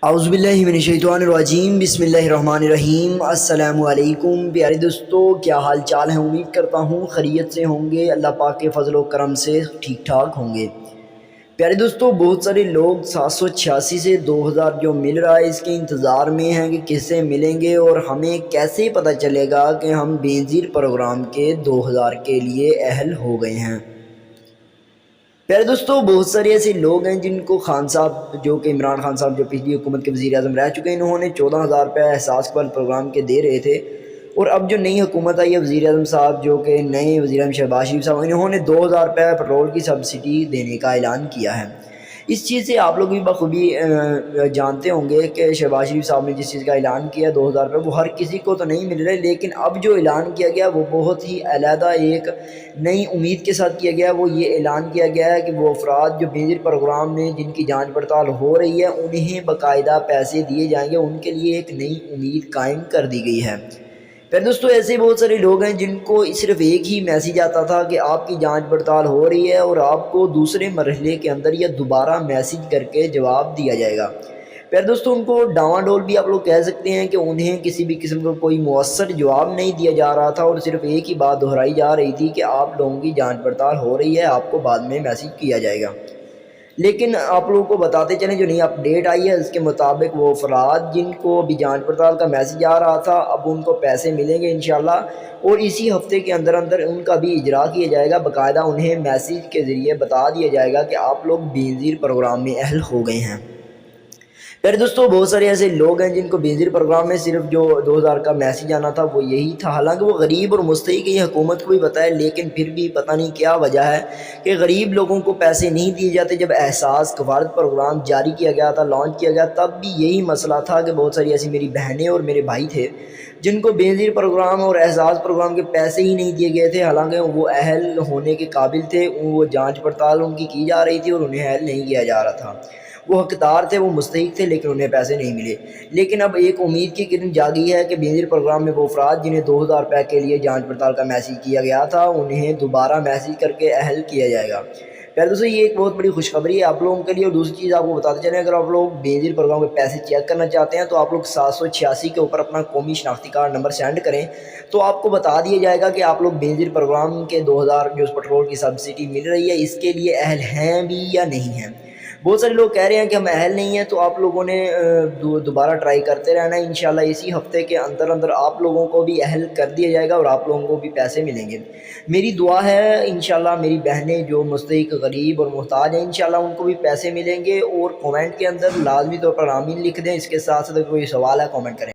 اعوذ باللہ من الشیطان الرجیم، بسم اللہ الرحمن الرحیم۔ السلام علیکم پیارے دوستو، کیا حال چال ہیں؟ امید کرتا ہوں خیریت سے ہوں گے، اللہ پاک کے فضل و کرم سے ٹھیک ٹھاک ہوں گے۔ پیارے دوستو، بہت سارے لوگ 786 سے 2000 جو مل رہا ہے اس کے انتظار میں ہیں کہ کس سے ملیں گے، اور ہمیں کیسے پتہ چلے گا کہ ہم بے نظیر پروگرام کے 2000 کے لیے اہل ہو گئے ہیں۔ پیارے دوستو، بہت سارے ایسے لوگ ہیں جن کو خان صاحب، جو کہ عمران خان صاحب جو پچھلی حکومت کے وزیر اعظم رہ چکے ہیں، انہوں نے 14,000 روپے احساس قبل پروگرام کے دے رہے تھے، اور اب جو نئی حکومت آئی ہے، وزیر اعظم صاحب جو کہ نئے وزیر اعظم شہباز شریف صاحب، انہوں نے 2,000 روپے پیٹرول کی سبسڈی دینے کا اعلان کیا ہے۔ اس چیز سے آپ لوگ بھی بخوبی جانتے ہوں گے کہ شہباز شریف صاحب نے جس چیز کا اعلان کیا 2,000 روپے، وہ ہر کسی کو تو نہیں مل رہے، لیکن اب جو اعلان کیا گیا وہ بہت ہی علیحدہ ایک نئی امید کے ساتھ کیا گیا۔ وہ یہ اعلان کیا گیا ہے کہ وہ افراد جو بے نظیر پروگرام میں جن کی جانچ پڑتال ہو رہی ہے، انہیں باقاعدہ پیسے دیے جائیں گے، ان کے لیے ایک نئی امید قائم کر دی گئی ہے۔ پھر دوستو، ایسے بہت سارے لوگ ہیں جن کو صرف ایک ہی میسیج آتا تھا کہ آپ کی جانچ پڑتال ہو رہی ہے، اور آپ کو دوسرے مرحلے کے اندر یہ دوبارہ میسیج کر کے جواب دیا جائے گا۔ پھر دوستو، ان کو ڈاواں ڈول بھی آپ لوگ کہہ سکتے ہیں کہ انہیں کسی بھی قسم کا کوئی مؤثر جواب نہیں دیا جا رہا تھا، اور صرف ایک ہی بات دہرائی جا رہی تھی کہ آپ لوگوں کی جانچ پڑتال ہو رہی ہے، آپ کو بعد میں میسیج کیا جائے گا۔ لیکن آپ لوگوں کو بتاتے چلیں، جو نئی اپڈیٹ آئی ہے اس کے مطابق وہ افراد جن کو بھی جانچ پڑتال کا میسیج آ رہا تھا، اب ان کو پیسے ملیں گے انشاءاللہ، اور اسی ہفتے کے اندر اندر ان کا بھی اجرا کیا جائے گا۔ باقاعدہ انہیں میسیج کے ذریعے بتا دیا جائے گا کہ آپ لوگ بے نظیر پروگرام میں اہل ہو گئے ہیں۔ پھر دوستو، بہت سارے ایسے لوگ ہیں جن کو بے نظیر پروگرام میں صرف جو 2,000 کا میسیج آنا تھا وہ یہی تھا، حالانکہ وہ غریب اور مستحق یہ حکومت کو بھی پتہ ہے، لیکن پھر بھی پتہ نہیں کیا وجہ ہے کہ غریب لوگوں کو پیسے نہیں دیے جاتے۔ جب احساس کفالت پروگرام جاری کیا گیا تھا، لانچ کیا گیا، تب بھی یہی مسئلہ تھا کہ بہت ساری ایسی میری بہنیں اور میرے بھائی تھے جن کو بے نظیر پروگرام اور احساس پروگرام کے پیسے ہی نہیں دیے گئے تھے، حالانکہ وہ اہل ہونے کے قابل تھے، وہ جانچ پڑتال ان کی جا رہی تھی اور انہیں اہل نہیں کیا جا رہا تھا۔ وہ حقدار تھے، وہ مستحق تھے، لیکن انہیں پیسے نہیں ملے۔ لیکن اب ایک امید کی کرن جاگی ہے کہ بے نظیر پروگرام میں وہ افراد جنہیں 2,000 روپے کے لیے جانچ پڑتال کا میسیج کیا گیا تھا، انہیں دوبارہ میسیج کر کے اہل کیا جائے گا۔ پھر دوستوں، یہ ایک بہت بڑی خوشخبری ہے آپ لوگوں کے لیے۔ اور دوسری چیز آپ کو بتاتے چلیں، اگر آپ لوگ بے نظیر پروگرام کے پیسے چیک کرنا چاہتے ہیں تو آپ لوگ 786 کے اوپر اپنا قومی شناختی کارڈ نمبر سینڈ کریں، تو آپ کو بتا دیا جائے گا کہ آپ لوگ بے نظیر پروگرام کے 2,000 جو پیٹرول کی سبسڈی مل رہی ہے اس کے لیے اہل ہیں بھی یا نہیں ہیں۔ بہت سارے لوگ کہہ رہے ہیں کہ ہم اہل نہیں ہیں، تو آپ لوگوں نے دوبارہ ٹرائی کرتے رہنا ہے۔ انشاءاللہ اسی ہفتے کے اندر اندر آپ لوگوں کو بھی اہل کر دیا جائے گا اور آپ لوگوں کو بھی پیسے ملیں گے۔ میری دعا ہے انشاءاللہ میری بہنیں جو مستحق، غریب اور محتاج ہیں، انشاءاللہ ان کو بھی پیسے ملیں گے۔ اور کومنٹ کے اندر لازمی طور پر آمین لکھ دیں۔ اس کے ساتھ ساتھ کوئی سوال ہے کامنٹ کریں۔